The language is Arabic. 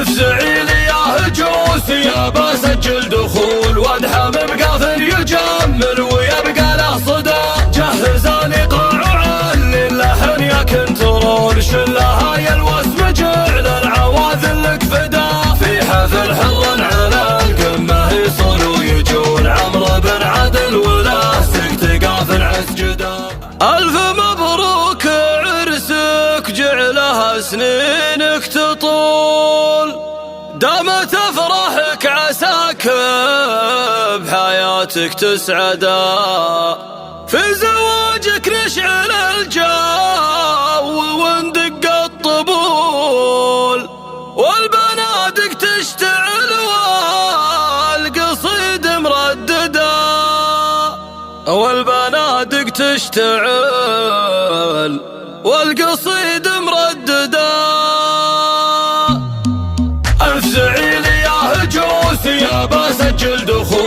افزعي لي يا هجوس يا بسجل دخول وادحم بقافل يجمل ويبقى له صدى. جهزاني قاع اللحن يا كنترول شلها يا الوسم جعل العواذل لك فدا. في حفل حر على القمه يصول ويجون عمرو بن عدل ولا سكت قافل عسجدا. الف مبروك عرسك جعلها سنينك تطول دامت افراحك عساك بحياتك تسعدا. في زواجك نشعل الجو وندق الطبول والبنادق تشتعل والقصيد مرددا. والبنادق تشتعل والقصيد مرددا. افزعي لي يا هجوس يا بسجل دخول